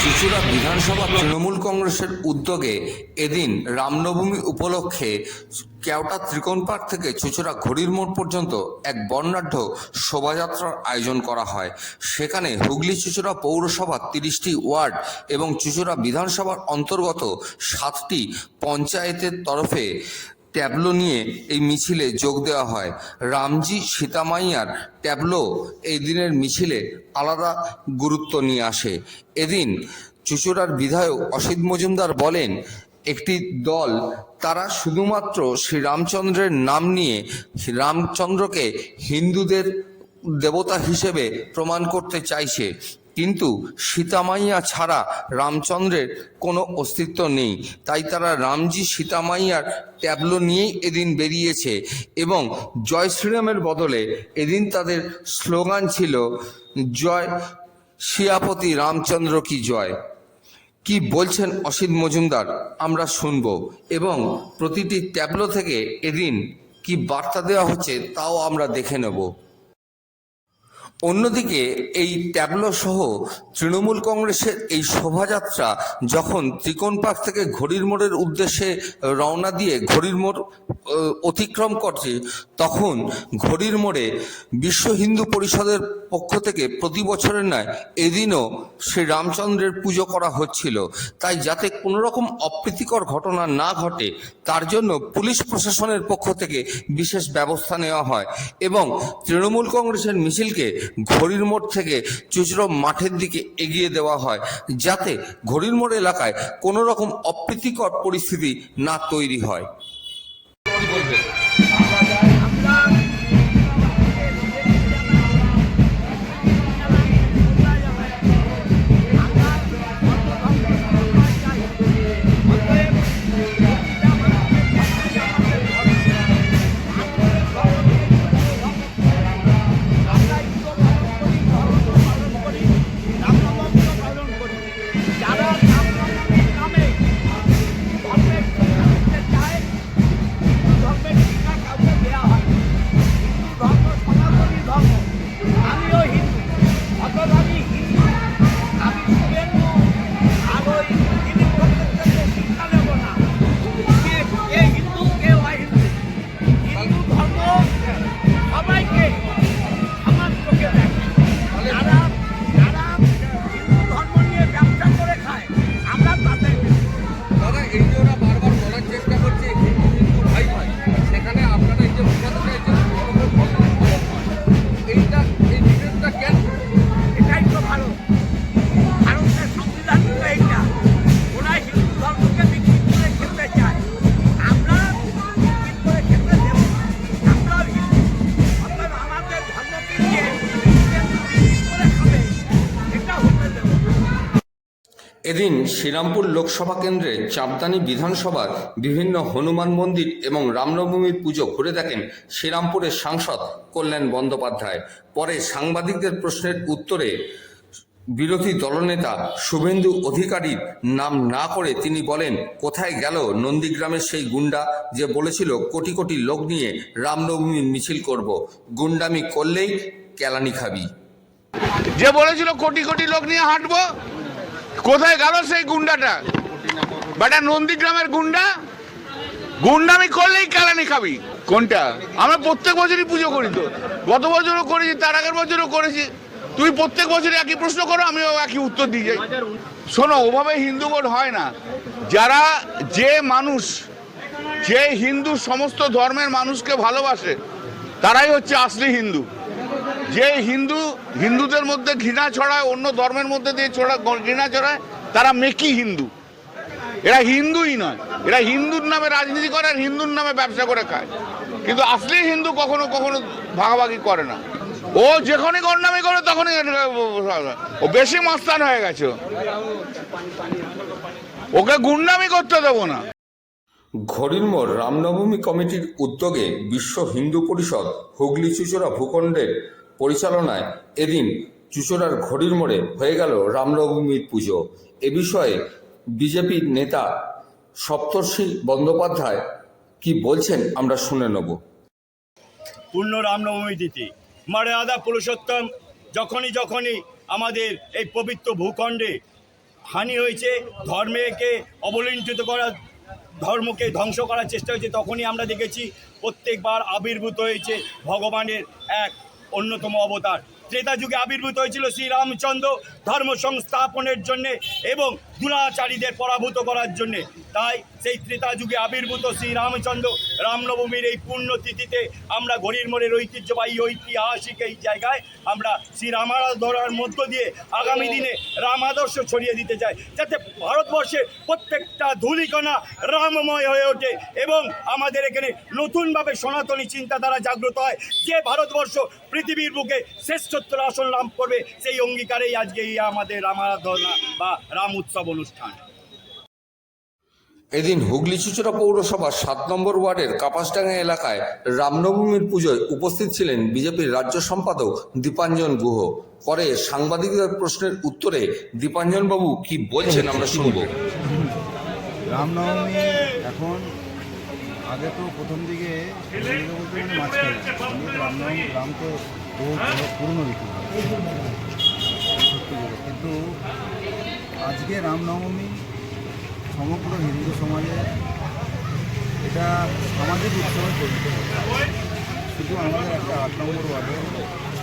চুঁচুড়া বিধানসভা তৃণমূল কংগ্রেসের উদ্যোগে এদিন রামনবমী উপলক্ষে কেওটা ত্রিকোণ পার্ক থেকে চুঁচুড়া ঘড়ির মোড় পর্যন্ত এক বর্ণাঢ্য শোভাযাত্রার আয়োজন করা হয়। সেখানে হুগলি চুঁচুড়া পৌরসভার 30টি ওয়ার্ড এবং চুঁচুড়া বিধানসভার অন্তর্গত 7টি পঞ্চায়েতের তরফে ট্যাবলো নিয়ে এই মিছিলে যোগ দেওয়া হয়। রামজি সীতামাইয়ার ট্যাবলো এই দিনের মিছিলে আলাদা গুরুত্ব নিয়ে আসে। এদিন চুঁচুড়ার বিধায়ক অসিত মজুমদার বলেন, একটি দল তারা শুধুমাত্র শ্রীরামচন্দ্রের নাম নিয়ে রামচন্দ্রকে হিন্দুদের দেবতা হিসেবে প্রমাণ করতে চাইছে, কিন্তু সীতামাইয়া ছাড়া রামচন্দ্রের কোনো অস্তিত্ব নেই। তাই তারা রামজি সীতামাইয়ার ট্যাবলো নিয়েই এদিন বেরিয়েছে এবং জয় শ্রীরামের বদলে এদিন তাদের স্লোগান ছিল জয় শিয়াপতি রামচন্দ্র কি জয়। কি বলছেন অসিত মজুমদার আমরা শুনব এবং প্রতিটি ট্যাবলো থেকে এদিন কি বার্তা দেওয়া হচ্ছে তাও আমরা দেখে নেব। অন্যদিকে এই ট্যাবলো সহ তৃণমূল কংগ্রেসের এই শোভাযাত্রা যখন ত্রিকোণ পার্ক থেকে ঘড়ির মোড়ের উদ্দেশ্যে রওনা দিয়ে ঘড়ির মোড় অতিক্রম করছে, তখন ঘড়ির মোড়ে বিশ্ব হিন্দু পরিষদের পক্ষ থেকে প্রতি বছরের নয় এদিনও শ্রী রামচন্দ্রের পুজো করা হচ্ছিল। তাই যাতে কোনো রকম অপ্রীতিকর ঘটনা না ঘটে তার জন্য পুলিশ প্রশাসনের পক্ষ থেকে বিশেষ ব্যবস্থা নেওয়া হয় এবং তৃণমূল কংগ্রেসের মিছিলকে ঘড়ির মোড় থেকে চুঁচুড়া মাঠের দিকে এগিয়ে দেওয়া হয়, যাতে ঘড়ির মোড় এলাকায় কোনো রকম অপ্রীতিকর পরিস্থিতি না তৈরি হয়। এদিন শ্রীরামপুর লোকসভা কেন্দ্রের চাপদানি বিধানসভার বিভিন্ন হনুমান মন্দির এবং রামনবমীর পুজো ঘুরে দেখেন শ্রীরামপুরের সাংসদ কল্যাণ বন্দ্যোপাধ্যায়। পরে সাংবাদিকদের প্রশ্নের উত্তরে বিরোধী দলনেতা শুভেন্দু অধিকারীর নাম না করে তিনি বলেন, কোথায় গেল নন্দীগ্রামের সেই গুন্ডা যে বলেছিল কোটি কোটি লোক নিয়ে রামনবমীর মিছিল করব, গুন্ডামি করলেই কেলানি খাবি। যে বলেছিল কোটি কোটি লোক নিয়ে হাঁটবো, কোথায় গেল সেই গুন্ডাটা? বেটা নন্দীগ্রামের গুন্ডা, গুন্ডামি করলেই কেলানি খাবি। কোনটা? আমরা প্রত্যেক বছরই পুজো করি, তো গত বছরও করেছি, তার আগের বছরও করেছি। তুই প্রত্যেক বছরই একই প্রশ্ন করো, আমিও একই উত্তর দিয়ে যাই। শোনো, ওভাবে হিন্দু ভোট হয় না। যারা যে মানুষ, যে হিন্দু সমস্ত ধর্মের মানুষকে ভালোবাসে তারাই হচ্ছে আসলি হিন্দু। যে হিন্দুদের মধ্যে ঘৃণা ছড়ায়, অন্য ধর্মের মধ্যে দিয়ে ঘৃণা ছড়ায়, তারা মেকি হিন্দু। এরা হিন্দুই নয়, এরা হিন্দুর নামে রাজনীতি করে আর হিন্দুর নামে ব্যবসা করে খায়। কিন্তু আসলি হিন্দু কখনো কখনো ভাগাভাগি করে না। ও যখনই গন্ডামি করে তখনই ও বেশি মস্তান হয়ে গেছে, ওকে গুন্ডামি করতে দেবো না। ঘড়ির মোড় রামনবমী কমিটির উদ্যোগে বিশ্ব হিন্দু পরিষদ হুগলি চুঁচুড়া ভূখণ্ডের পরিচালনায় এদিন চুঁচুড়ার ঘড়ির মোড়ে হয়ে গেল রামনবমীর পুজো। এ বিষয়ে বিজেপির নেতা সপ্তর্ষি বন্দ্যোপাধ্যায় কি বলছেন আমরা শুনে নেব। পূর্ণ রামনবমী তিথি মর্যাদা পুরুষোত্তম যখনই আমাদের এই পবিত্র ভূখণ্ডে হানি হয়েছে, ধর্মকে অবলুণ্ঠিত করা, ধর্মকে ধ্বংস করার চেষ্টা হয়েছে, তখনই আমরা দেখেছি প্রত্যেকবার আবির্ভূত হয়েছে ভগবানের এক অন্যতম অবতার। ত্রেতা যুগে আবির্ভূত হয়েছিল শ্রীরামচন্দ্র ধর্ম সংস্থাপনের জন্যে এবং দুরাচারীদের পরাভূত করার জন্যে। তাই সেই ত্রেতা যুগে আবির্ভূত শ্রীরামচন্দ্র রামনবমীর এই পুণ্যতিথিতে আমরা ঘড়ির মোড়ের ঐতিহ্যবাহী ঐতিহাসিক এই জায়গায় আমরা শ্রীরামারাধনার মধ্য দিয়ে আগামী দিনে রাম আদর্শ ছড়িয়ে দিতে চাই, যাতে ভারতবর্ষের প্রত্যেকটা ধূলিকণা রামময় হয়ে ওঠে এবং আমাদের এখানে নতুনভাবে সনাতনী চিন্তাধারা জাগ্রত হয়, যে ভারতবর্ষ পৃথিবীর বুকে শ্রেষ্ঠত্বের আসন লাভ করবে। সেই অঙ্গীকারেই আজকে এই আমাদের রামারাধনা বা রাম উৎসব অনুষ্ঠান। এদিন হুগলি চুঁচুড়া পৌরসভার 7 নম্বর ওয়ার্ডের কাপাসডাঙ্গা এলাকায় রামনবমীর পুজোয় উপস্থিত ছিলেন বিজেপির রাজ্য সম্পাদক দীপাঞ্জন গুহ। পরে সাংবাদিকদের প্রশ্নের উত্তরে দীপাঞ্জন বাবু কি বলছেন আমরা শুনব। রামনবমী এখন আগে তো প্রথম দিকে বলতে মাঝখানে রাম তো পুরনো রীতি, কিন্তু আজকে রামনবমী সমগ্র হিন্দু সমাজে এটা সামাজিক উৎসবে পরিণত হচ্ছে। শুধু আমাদের একটা 8 নম্বর ওয়ার্ডে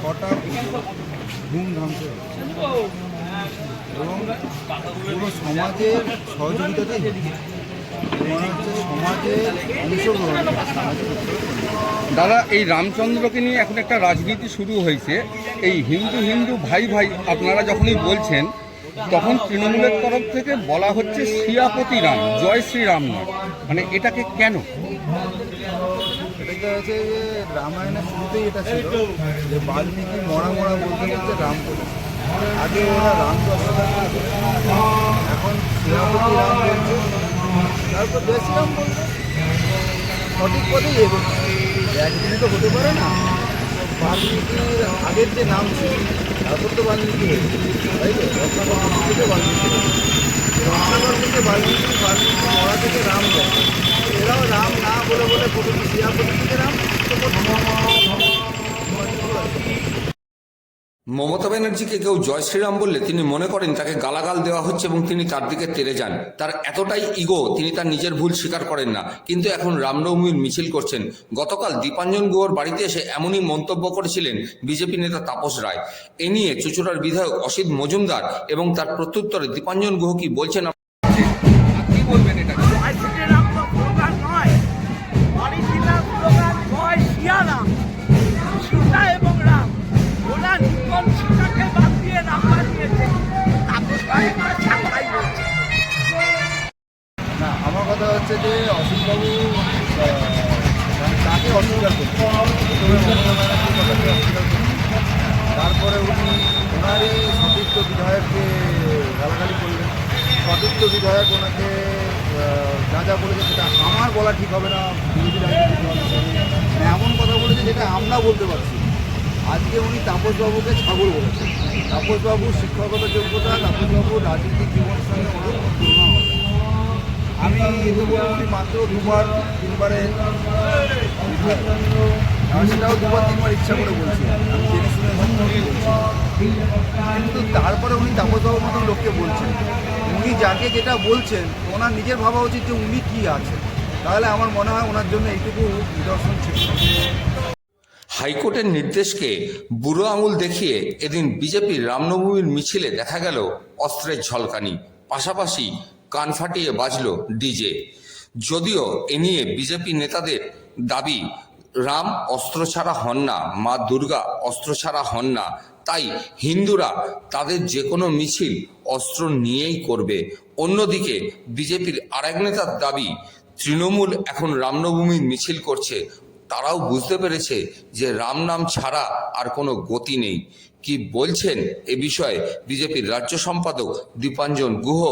6টা পুজো ধুমধামসে হচ্ছে এবং পুরো সমাজের সহযোগিতাতেই মনে হচ্ছে সমাজের অংশগ্রহণ সামাজিক উৎসবে। দাদা, এই রামচন্দ্রকে নিয়ে এখন একটা রাজনীতি শুরু হয়েছে। এই হিন্দু হিন্দু ভাই ভাই আপনারা যখনই বলছেন, তখন তৃণমূলের তরফ থেকে বলা হচ্ছে শ্রীয়াপতি রাম, জয় শ্রীরাম নয়। মানে এটাকে কেন? এটা হচ্ছে যে রামায়ণের শুরুতেই এটা ছিল যে বাল্মীকি মরা মরা বলতে বলতে রাম বলে, আগে ওরা রাম দশরথ বলতো, এখন শ্রীয়াপতি রাম বলছে, তারপর জয় শ্রীরাম বলছে। সঠিক পথেই এগোচ্ছে, একদিনে তো হতে পারে না। বাল্মীকির আগের যে নাম ছিল তারপর তো বাল্মীকি হয়েছে, তাই তো? রত্নাকর থেকে বাল্মীকি হয়েছে, রত্নাকর থেকে বাল্মীকি, বাল্মীকি মরা থেকে রাম যায়। এরাও রাম না বলে বলে প্রথম শ্রীয়াপতি থেকে রাম। মমতা ব্যানার্জিকে কেউ জয় শ্রীরাম বললে তিনি মনে করেন তাকে গালাগাল দেওয়া হচ্ছে এবং তিনি তার দিকে তেড়ে যান। তার এতটাই ইগো, তিনি তার নিজের ভুল স্বীকার করেন না, কিন্তু এখন রামনবমীর মিছিল করছেন। গতকাল দীপাঞ্জন গুহর বাড়িতে এসে এমনই মন্তব্য করেছিলেন বিজেপি নেতা তাপস রায়। এ নিয়ে চুঁচুড়ার বিধায়ক অসিত মজুমদার এবং তার প্রত্যুত্তরে দীপাঞ্জন গুহ কি বলছেন কি বলবেন এটা? না, আমার কথা হচ্ছে যে অসিতবাবু তাকে অস্বীকার করছে, কথাকে অস্বীকার করছে। তারপরে উনি ওনারই সতীর্থ বিধায়ককে গালাগালি করলেন। সতীর্থ বিধায়ক ওনাকে যা যা বলেছে সেটা আমার বলা ঠিক হবে না, বিরোধী রাজনীতি এমন কথা বলেছে যেটা আমরা বলতে পারছি। আজকে উনি তাপসবাবুকে ছাগল বলেছেন। তাপসবাবুর শিক্ষাগত যোগ্যতা, তাপসবাবুর রাজনৈতিক জীবনের সঙ্গে কোনো তুলনা হবে। আমি এতে বলে উনি মাত্র 2বার 3বারের বিধায়ক, আমি সেটাও 2বার 3বার ইচ্ছা করে বলছি, আমি জেনে শুনে বলছি। কিন্তু তারপরে উনি তাপসবাবুর মতন লোককে বলছেন। উনি যাকে যেটা বলছেন ওনার নিজের ভাবা উচিত যে উনি কী আছেন, তাহলে আমার মনে হয় ওনার জন্য এইটুকু নিদর্শন ছিল। হাইকোর্টের নির্দেশকে বুড়ো আঙুল দেখিয়ে এদিন বিজেপির রামনবমীর মিছিলে দেখা গেল অস্ত্রের ঝলকানি, পাশাপাশি কান ফাটিয়ে বাজল ডিজে। যদিও এ নিয়ে বিজেপি নেতাদের দাবি, রাম অস্ত্র ছাড়া হন না, মা দুর্গা অস্ত্র ছাড়া হন না, তাই হিন্দুরা তাদের যে কোনো মিছিল অস্ত্র নিয়েই করবে। অন্যদিকে বিজেপির আরেক নেতার দাবি, তৃণমূল এখন রামনবমীর মিছিল করছে, তারাও বুঝতে পেরেছে যে রাম নাম ছাড়া আর কোনো গতি নেই। কি বলছেন এ বিষয়ে বিজেপির রাজ্য সম্পাদক দীপাঞ্জন গুহ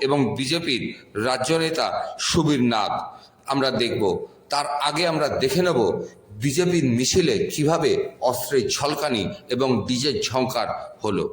এবং বিজেপির রাজ্য নেতা সুবীর নাগ আমরা দেখব। তার আগে আমরা দেখে নেব বিজেপির মিছিলে কিভাবে অস্ত্রের ঝলকানি এবং ডিজের ঝংকার হলো।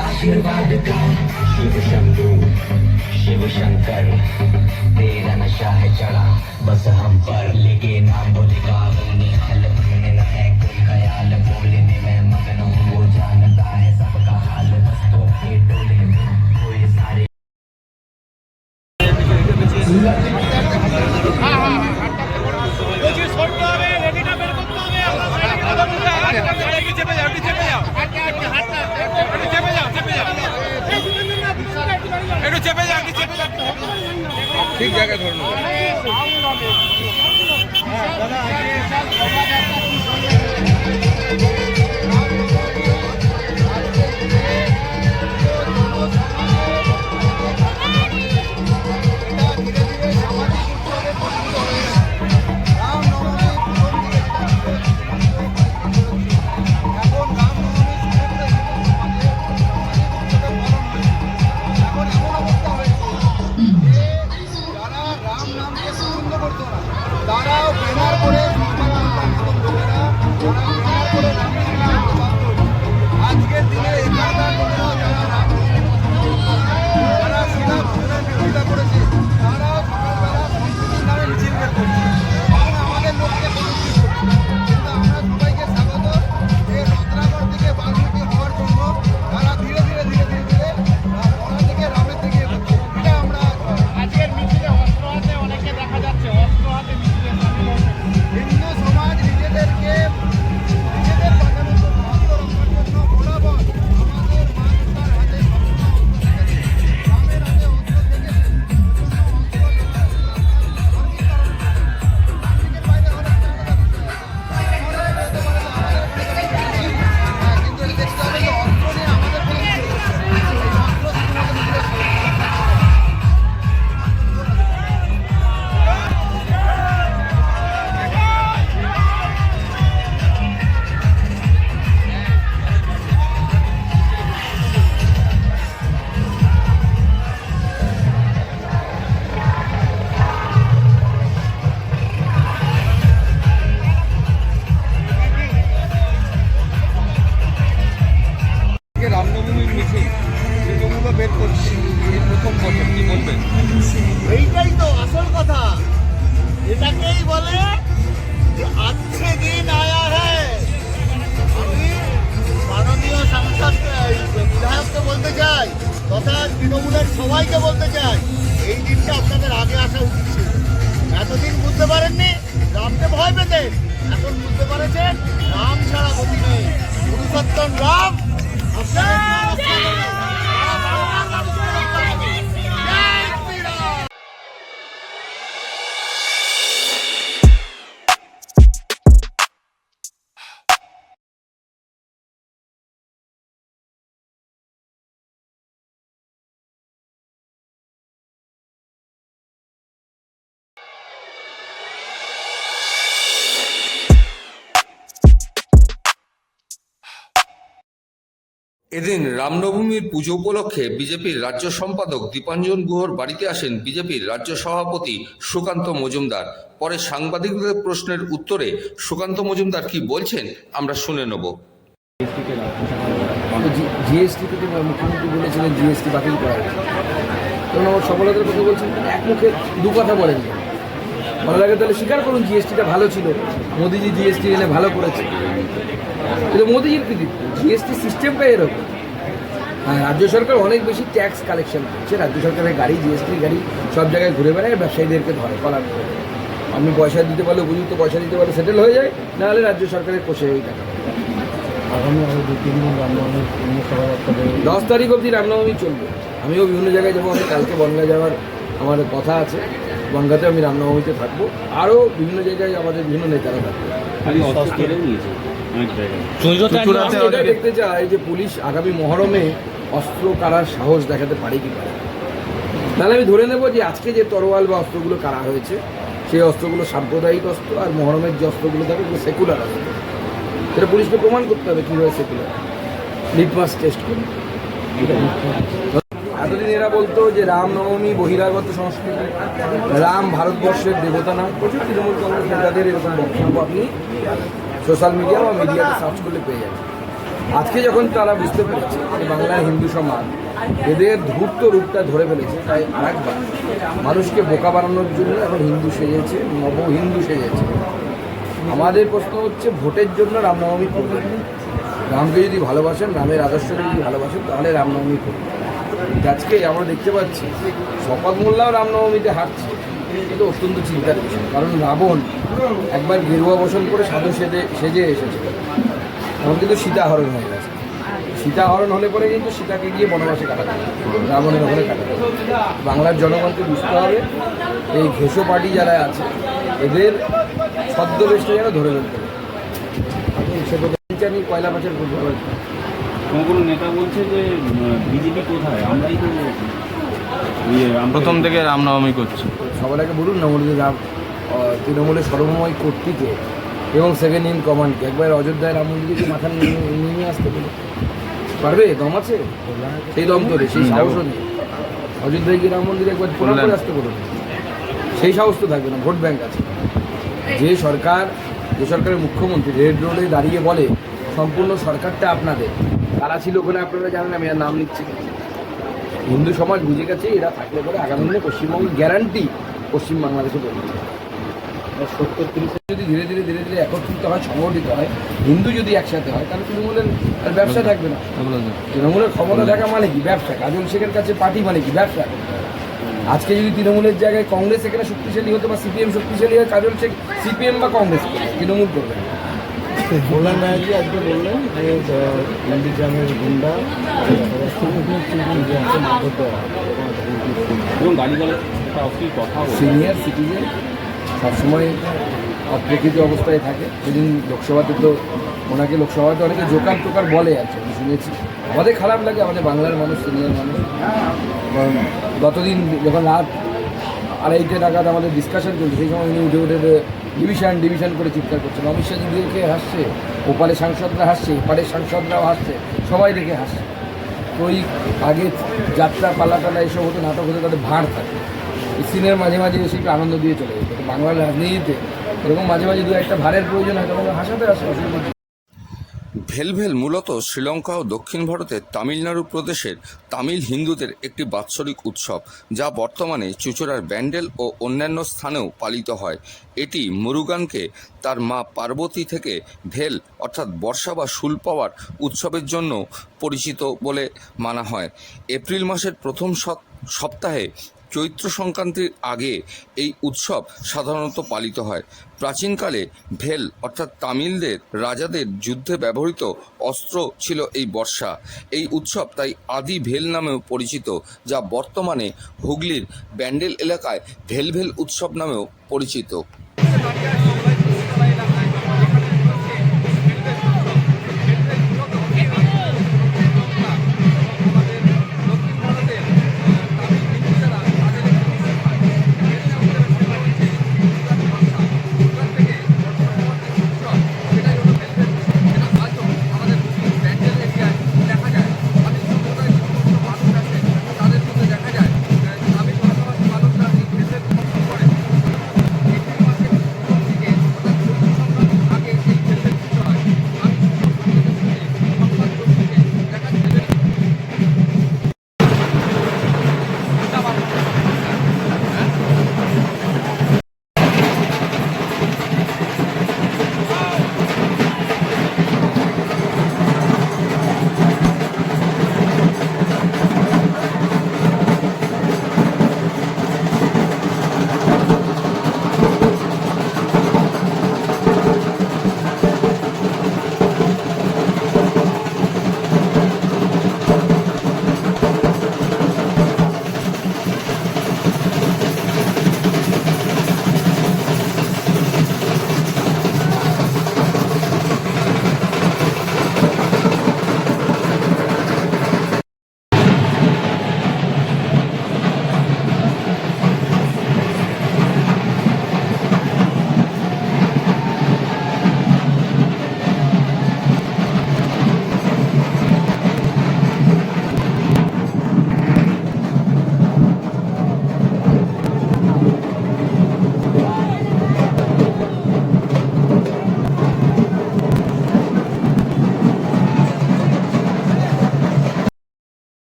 आशीर्वाद का शिव शंभू शिव शंकर तेरा नशा है चढ़ा बस हम पर लेके नाम बोलेगा अपने हाल में न है कोई ख्याल बोलने में मगन हूँ वो जानता है सबका हाल बस तो के डोले में कोई सारे ঠিক জায়গায় ধরে নেবো। তারাও ব্যানার করে আজকের দিনে এখানকার লোকেরাও যারা যারা শ্রীরামচন্দ্রের বিরোধিতা করেছে তারাও সকালবেলা সংস্কৃতির নামে মিছিল বের করছে এবং আমাদের লোককে প্রযুক্তি করছে। কিন্তু আমরা সবাইকে স্বাগত এই রত্নাকর থেকে বাল্মীকি হওয়ার জন্য তারা ধীরে ধীরে ধীরে ধীরে ধীরে বড়া থেকে রামের দিকে এগোচ্ছে। এটা আমরা আজকের মিছিলে অস্ত্র হাতে অনেকে দেখা যাচ্ছে, অস্ত্র হাতে মিছিলে সামিল হচ্ছে। হিন্দু সমাজ নিজেদের বাঁচানোর জন্য অস্ত্র রক্ষার জন্য বরাবর আমাদের মা দুর্গার হাতে সবসময় অস্ত্র থেকেছে, রামের হাতে অস্ত্র থেকেছে। কিন্তু দেখতে হবে যে অস্ত্র নিয়ে আমাদের কোনো কিছু হচ্ছে না। এই অস্ত্র শুধুমাত্র নিজেদের আজকে রামনবমীর মিছিল তৃণমূলও বের করছে, এই প্রথম বছর কি বলবেন? এইটাই তো আসল কথা, এটাকেই বলে যে আজকে দিন আয়া হ্যায়। আমি মাননীয় সাংসদ বিধায়ককে বলতে চাই তথা তৃণমূলের সবাইকে বলতে চাই, এই দিনটা আপনাদের আগে আসা উচিত ছিল। এতদিন বুঝতে পারেননি, রামকে ভয় পেতেন, এখন বুঝতে পারেছেন রাম ছাড়া গতি নেই। পুরুষোত্তম রাম এদিন রামনবমীর পুজো উপলক্ষে বিজেপির রাজ্য সম্পাদক দীপাঞ্জন গুহর বাড়িতে আসেন বিজেপির রাজ্য সভাপতি সুকান্ত মজুমদার। পরে সাংবাদিকদের প্রশ্নের উত্তরে সুকান্ত মজুমদার কি বলছেন আমরা শুনে নেব। জিএসটি থেকে মুখ্যমন্ত্রী বলেছিলেন জিএসটি বাতিল করা হয়েছে, কারণ আমার সফলতার কথা বলছেন, এক মুখে দু কথা বলেন। ভালো লাগে তাহলে স্বীকার করুন জিএসটিটা ভালো ছিল, মোদিজি জিএসটি এনে ভালো করেছে। কিন্তু মোদিজির কৃতিত্ব, জিএসটি সিস্টেমটাই এরকম। হ্যাঁ, রাজ্য সরকার অনেক বেশি ট্যাক্স কালেকশন করছে, রাজ্য সরকারের গাড়ি জিএসটি গাড়ি সব জায়গায় ঘুরে বেড়ায়, ব্যবসায়ীদেরকে ধরে কলার করে। আপনি পয়সা দিতে পারলে, উপযুক্ত পয়সা দিতে পারলে সেটেল হয়ে যায়, নাহলে রাজ্য সরকারের কোষে ওই টাকা। আগামী আরও 2-3 দিন রামনবমী 10 তারিখ অবধি রামনবমী চলবে। আমিও বিভিন্ন জায়গায় যাবো, আমি কালকে বনগা যাওয়ার আমার কথা আছে, বনগাতে আমি রামনবমীতে থাকবো। আরও বিভিন্ন জায়গায় আমাদের বিভিন্ন নেতারা থাকবে। এটা দেখতে চাই যে পুলিশ আগামী মহরমে অস্ত্র কারার সাহস দেখাতে পারে কি পারে। তাহলে আমি ধরে নেব যে আজকে যে তরোয়াল বা অস্ত্রগুলো কারা হয়েছে সেই অস্ত্রগুলো সাম্প্রদায়িক অস্ত্র, আর মহরমের যে অস্ত্রগুলো থাকে ওগুলো সেকুলার অস্ত্র। সেটা পুলিশকে প্রমাণ করতে হবে কীভাবে সেকুলার, লিটমাস টেস্ট করে। এতদিন এরা বলতো যে রামনবমী বহিরাগত সংস্কৃতি, রাম ভারতবর্ষের দেবতা না। প্রচুর তৃণমূল কংগ্রেস নেতাদের এরকম বক্তব্য আপনি সোশ্যাল মিডিয়া বা মিডিয়াতে সার্চ করলে পেয়ে যাবেন। আজকে যখন তারা বুঝতে পেরেছে যে বাংলার হিন্দু সমাজ এদের ধূর্ত রূপটা ধরে ফেলেছে, তাই আরেকবার মানুষকে বোকা বানানোর জন্য এখন হিন্দু সেজেছে, নব হিন্দু সেজেছে। আমাদের প্রশ্ন হচ্ছে ভোটের জন্য রামনবমী করবেন। রামকে যদি ভালোবাসেন, রামের আদর্শকে যদি ভালোবাসেন, তাহলে রামনবমী করবেন। আজকে আমরা দেখতে পাচ্ছি শপথ মোল্লাও রামনবমীতে হাঁটছে, কিন্তু অত্যন্ত চিন্তার বিষয়। কারণ রাবণ একবার গেরুয়া বসন করে সাধু সেজে এসেছিল, তখন কিন্তু সীতা হরণ হয়ে গেছে। সীতা হরণ হলে পরে কিন্তু সীতাকে গিয়ে বনবাসে কাটাতে হবে, রাবণের ওখানে কাটাতে হবে। বাংলার জনগণকে বুঝতে হবে এই ঘেঁষো পার্টি যারা আছে এদের ছদ্মবেশটা যেন ধরে ফেলতে হবে। আমি পয়লা বছর করবো। কোনো নেতা বলছে যে বিজেপি কোথায়, আমরাই তো প্রথম থেকে রামনবমী করছি। সবার আগে বলুন না, বলুন রাম তৃণমূলের সর্বময় কর্তৃত্বে এবং সেকেন্ড ইন কমান্ডকে একবার অযোধ্যায় রাম মন্দিরকে মাথা নিয়ে আসতে বলুন, পারবে? দম আছে সেই দম ধরে, সেই সাহসও নেই। অযোধ্যায় গিয়ে রাম মন্দিরে একবার প্রণাম করে আসতে বলুন, সেই সাহস তো থাকবে না। ভোট ব্যাংক আছে। যে সরকারের মুখ্যমন্ত্রী রেড রোডে দাঁড়িয়ে বলে সম্পূর্ণ সরকারটা আপনাদের, তারা ছিল ওখানে, আপনারা জানেন, আমি আর নাম নিচ্ছি। হিন্দু সমাজ বুঝে গেছে এরা থাকলে পরে আগামী দিনে পশ্চিমবঙ্গের গ্যারান্টি পশ্চিম বাংলাদেশে বলবে। 70-30 যদি ধীরে ধীরে একত্রিত হয়, সংগঠিত হয়, হিন্দু যদি একসাথে হয়, তাহলে তৃণমূলের আর ব্যবসা থাকবে না। তৃণমূলের ক্ষমতা থাকা মানে কি? ব্যবসা। কাজল শেখের কাছে পার্টি মানে কি? ব্যবসা। আজকে যদি তৃণমূলের জায়গায় কংগ্রেস এখানে শক্তিশালী হতো বা সিপিএম শক্তিশালী হয়, কাজল শেখ সিপিএম বা কংগ্রেস করবে, তৃণমূল করবে। কল্যাণ ব্যানার্জি আজকে বললেন যে নন্দীগ্রামের গুন্ডা এবং গালিগালাজ কথা সিনিয়র সিটিজেন সবসময় অপ্রেক্ষিত অবস্থায় থাকে। সেদিন লোকসভাতে তো ওনাকে লোকসভাতে অনেকে জোকার টোকার বলে আছে, আমি শুনেছি। আমাদের খারাপ লাগে, আমাদের বাংলার মানুষ, সিনিয়র মানুষ। গতদিন যখন রাত 2:30 নাগাদ আমাদের ডিসকাশন চলছে, সেই সময় উনি উঠে ডিভিশন করে চিৎকার করছেন। অমিত শাহ দিদিকে হাসছে, ওপারে সাংসদরা হাসছে, এপারের সাংসদরাও হাসছে, সবাই দেখে হাসছে। তো ওই আগে যাত্রা পালা এসব হতো, নাটক হতো, তাদের ভাঁড় থাকে। সিনের মাঝে এসে একটু আনন্দ দিয়ে চলে যেত। বাংলার রাজনীতিতে এরকম মাঝে দু একটা ভাড়ের প্রয়োজন হয়, তখন হাসাতে আসে, অসুবিধা। ভেলভেল মূলত শ্রীলঙ্কা ও দক্ষিণ ভারতের তামিলনাড়ু প্রদেশের তামিল হিন্দুদের একটি বাৎসরিক উৎসব, যা বর্তমানে চুঁচুড়ার ব্যান্ডেল ও অন্যান্য স্থানেও পালিত হয়। এটি মুরুগানকে তার মা পার্বতী থেকে ভেল অর্থাৎ বর্ষা বা শুল পাওয়ার উৎসবের জন্য পরিচিত বলে মানা হয়। এপ্রিল মাসের প্রথম সপ্তাহে চৈত্র সংক্রান্তির আগে এই উৎসব সাধারণত পালিত হয়। প্রাচীনকালে ভেল অর্থাৎ তামিলদের রাজাদের যুদ্ধে ব্যবহৃত অস্ত্র ছিল এই বর্ষা। এই উৎসব তাই আদি ভেল নামেও পরিচিত, যা বর্তমানে হুগলির ব্যান্ডেল এলাকায় ভেল উৎসব নামেও পরিচিত।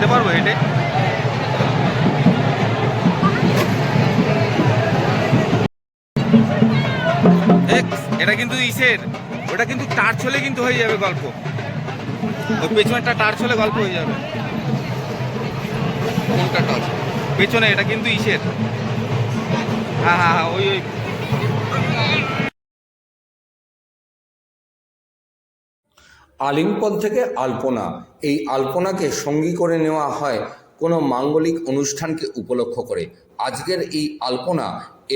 যেতে পারবো হেঁটে? এটা কিন্তু ইসের, ওটা কিন্তু টার্চ হলে কিন্তু হয়ে যাবে গল্প, ওই পেছনেরটা টার্চ হলে গল্প হয়ে যাবে। কোনটা টার্চ? পেছনে, এটা কিন্তু ইসের। হ্যাঁ হ্যাঁ হ্যাঁ, ওই ওই আলিঙ্গন থেকে আলপনা, এই আলপনাকে সঙ্গী করে নেওয়া হয় কোনো মাঙ্গলিক অনুষ্ঠানকে উপলক্ষ করে। আজকের এই আলপনা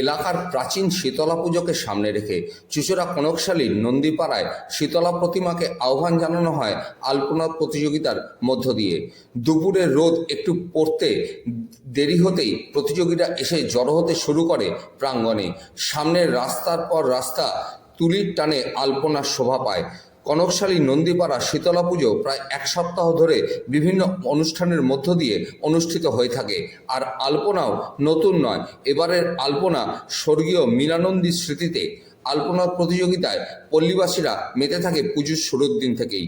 এলাকার প্রাচীন শীতলা পুজোকে সামনে রেখে চুঁচুড়া কনকশালীর নন্দীপাড়ায় শীতলা প্রতিমাকে আহ্বান জানানো হয় আলপনা প্রতিযোগিতার মধ্য দিয়ে। দুপুরে রোদ একটু পড়তে দেরি হতেই প্রতিযোগীরা এসে জড়ো হতে শুরু করে প্রাঙ্গণে। সামনের রাস্তার পর রাস্তা তুলির টানে আলপনার শোভা পায়। কনকশালী নন্দীপাড়া শীতলা পুজো প্রায় এক সপ্তাহ ধরে বিভিন্ন অনুষ্ঠানের মধ্য দিয়ে অনুষ্ঠিত হয়ে থাকে। আর আলপনাও নতুন নয়, এবারের আলপনা স্বর্গীয় মীরানন্দীর স্মৃতিতে। আলপনার প্রতিযোগিতায় পল্লীবাসীরা মেতে থাকে পুজোর শুরুর দিন থেকেই।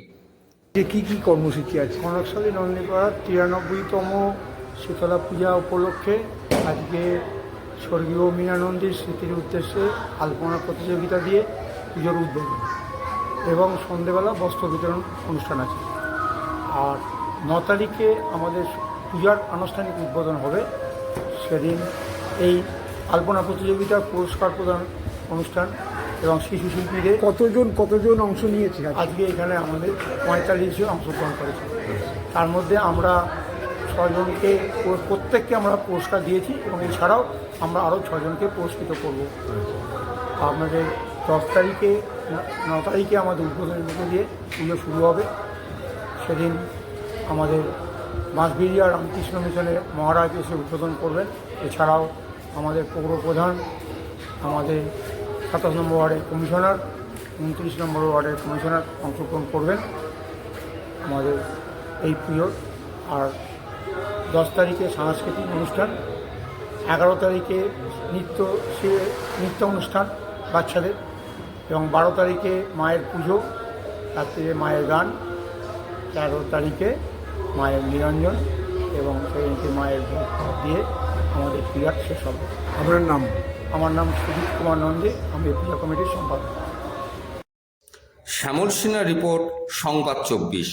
কি কি কর্মসূচি আছে? কনকশালী নন্দীপাড়ার 93তম শীতলা পূজা উপলক্ষে আজকে স্বর্গীয় মীরানন্দীর স্মৃতির উদ্দেশ্যে আলপনা প্রতিযোগিতা দিয়ে পুজোর উদ্বোধন এবং সন্ধেবেলা বস্ত্র বিতরণ অনুষ্ঠান আছে। আর 9 তারিখে আমাদের পূজার আনুষ্ঠানিক উদ্বোধন হবে। সেদিন এই আলপনা প্রতিযোগিতার পুরস্কার প্রদান অনুষ্ঠান এবং শিশু শিল্পীদের কতজন অংশ নিয়েছে? আজকে এখানে আমাদের 45 জন অংশগ্রহণ করেছে। তার মধ্যে আমরা 6 জনকে প্রত্যেককে আমরা পুরস্কার দিয়েছি এবং এছাড়াও আমরা আরও 6 জনকে পুরস্কৃত করব। আপনাদের 9 তারিখে আমাদের উদ্বোধনের মধ্যে দিয়ে পুজো শুরু হবে। সেদিন আমাদের বাঁশবেড়িয়া রামকৃষ্ণ মিশনের মহারাজ এসে উদ্বোধন করবেন। এছাড়াও আমাদের পৌর প্রধান, আমাদের 27 নম্বর ওয়ার্ডের কমিশনার, 29 নম্বর ওয়ার্ডের কমিশনার অংশগ্রহণ করবেন আমাদের এই পুজোর। আর 10 তারিখে সাংস্কৃতিক অনুষ্ঠান, 11 তারিখে নৃত্য অনুষ্ঠান বাচ্চাদের, এবং 12 তারিখে মায়ের পুজো, রাত্রিরে মায়ের গান, 13 তারিখে মায়ের নিরঞ্জন এবং সেই মায়ের ভোগ দিয়ে আমাদের পূজা শেষ হবে। আপনার নাম? আমার নাম সুজিত কুমার নন্দী, আমি পূজা কমিটির সম্পাদক। শ্যামল সিনহা রিপোর্ট, সংবাদ 24।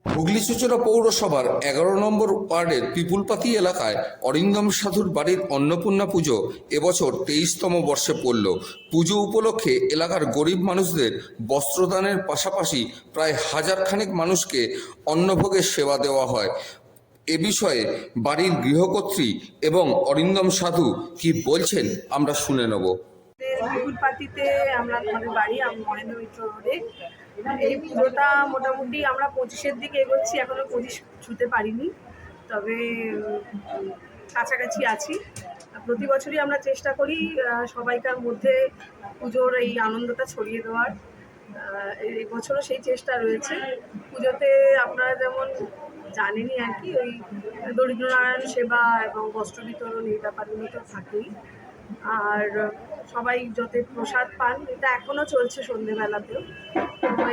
হুগলি চুঁচুড়া পৌরসভার 11 নম্বর ওয়ার্ডের পিপুলপাতি এলাকায় অরিন্দম সাধুর বাড়ির অন্নপূর্ণা পুজো এবছর 23তম বর্ষে পড়ল। পুজো উপলক্ষে এলাকার গরিব মানুষদের বস্ত্রদানের পাশাপাশি প্রায় 1000 খানেক মানুষকে অন্নভোগের সেবা দেওয়া হয়। এ বিষয়ে বাড়ির গৃহকর্ত্রী এবং অরিন্দম সাধু কি বলছেন আমরা শুনে নেব। পিপুলপাতিতে আমাদের বাড়ি মহেন্দ্র মিত্র রোডে। এই পুজোটা মোটামুটি আমরা 25-এর দিকে এগোচ্ছি, এখনো 25 ছুঁতে পারিনি, তবে কাছাকাছি আছি। প্রতি বছরই আমরা চেষ্টা করি সবাইকার মধ্যে পুজোর এই আনন্দটা ছড়িয়ে দেওয়ার। এই বছরও সেই চেষ্টা রয়েছে। পুজোতে আপনারা যেমন জানেনই আর কি, ওই দরিদ্রনারায়ণ সেবা এবং বস্ত্র বিতরণ এই ব্যাপারগুলো তো থাকেই। আর সবাই যাতে প্রসাদ পান, এটা এখনও চলছে সন্ধ্যেবেলাতেও।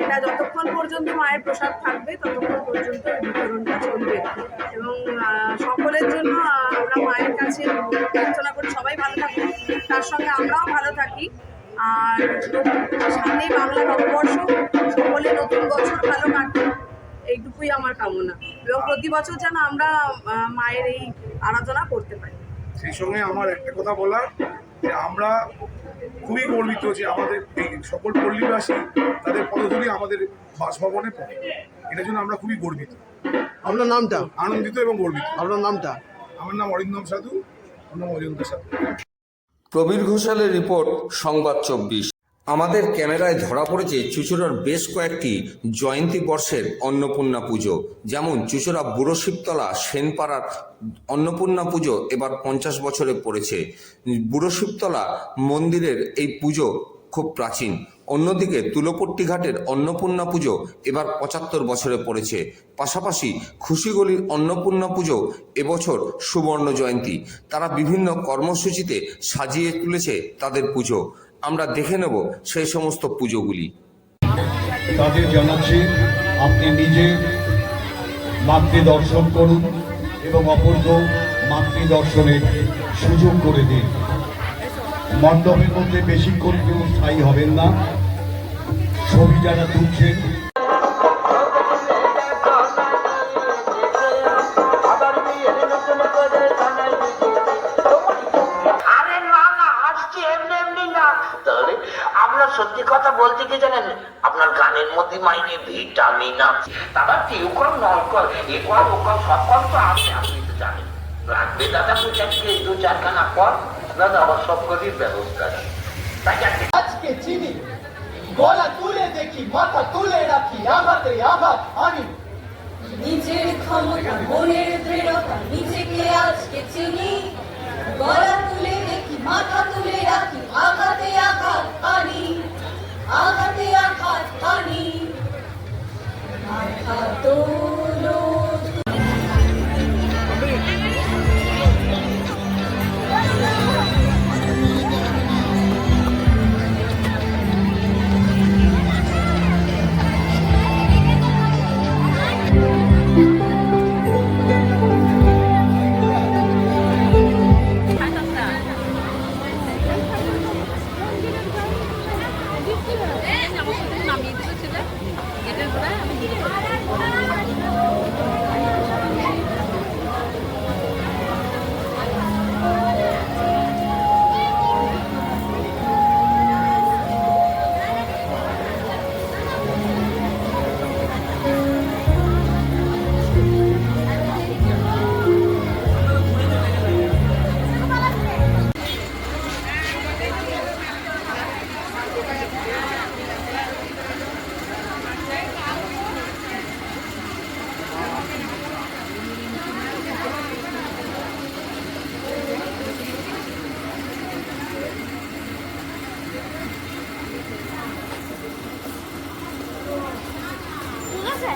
এটা যতক্ষণ পর্যন্ত মায়ের প্রসাদ থাকবে ততক্ষণ পর্যন্ত বিতরণটা চলবে এবং সকলের জন্য আমরা মায়ের কাছে প্রার্থনা করি সবাই ভালো থাকুন, তার সঙ্গে আমরাও ভালো থাকি। আর সামনেই বাংলা নববর্ষ, সকলে নতুন বছর ভালো কাটুন, এইটুকুই আমার কামনা। এবং প্রতি বছর যেন আমরা মায়ের এই আরাধনা করতে পারি। সেই সঙ্গে আমার একটা কথা বলার, যে আমরা খুবই গর্বিত যে আমাদের এই সকল পল্লীবাসী তাদের পদধূলি আমাদের বাসভবনে পড়ে, এটার জন্য আমরা খুবই গর্বিত। আপনার নামটা? আনন্দিত এবং গর্বিত। আপনার নামটা? আমার নাম অরিন্দম সাধু। অরিন্দম সাধু। প্রবীর ঘোষালের রিপোর্ট, সংবাদ 24। আমাদের ক্যামেরায় ধরা পড়েছে চুঁচুড়ার বেশ কয়েকটি জয়ন্তী বর্ষের অন্নপূর্ণা পুজো। যেমন চুঁচুড়া বুড়ো শিবতলা সেনপাড়ার অন্নপূর্ণা পুজো এবার 50 বছরে পড়েছে। বুড়ো শিবতলা মন্দিরের এই পুজো খুব প্রাচীন। অন্যদিকে তুলোপট্টি ঘাটের অন্নপূর্ণা পুজো এবার 75 বছরে পড়েছে। পাশাপাশি খুশিগলির অন্নপূর্ণা পুজো এবছর সুবর্ণ জয়ন্তী। তারা বিভিন্ন কর্মসূচিতে সাজিয়ে তুলেছে তাদের পুজো। আমরা দেখে নেব সেই সমস্ত পুজোগুলি। তাদের জানাচ্ছি আপনি নিজে মাতৃদর্শন করুন এবং অপরকেও মাতৃদর্শনের সুযোগ করে দিন। মণ্ডপের মধ্যে বেশিক্ষণ কেউ স্থায়ী হবেন না। ছবি যারা তুলছেন আমরা সত্যি কথা বলতে কি জানেন, আপনার গানের মধ্যে মাইনে ভিটামিন আছে, তারা টিউকল নলকল একল ওকল সকল তো আছে, আপনি তো জানেন। লাগবে দাদা দু চারখানা পর দাদা আমার সব করির ব্যবস্থা আছে। আজকে চিনি গলা তুলে দেখি, মাথা তুলে রাখি, আঘাতে আঘাত আনি। নিজের ক্ষমতা, মনের দৃঢ়তা, নিজেকে আজকে চিনি, গলা তুলে দেখি, মাথা তুলে রাখি, আঘাতে আঘাত আনি, আঘাতে আঘাত আনি, মাথা তোলো। ঠিক আছে।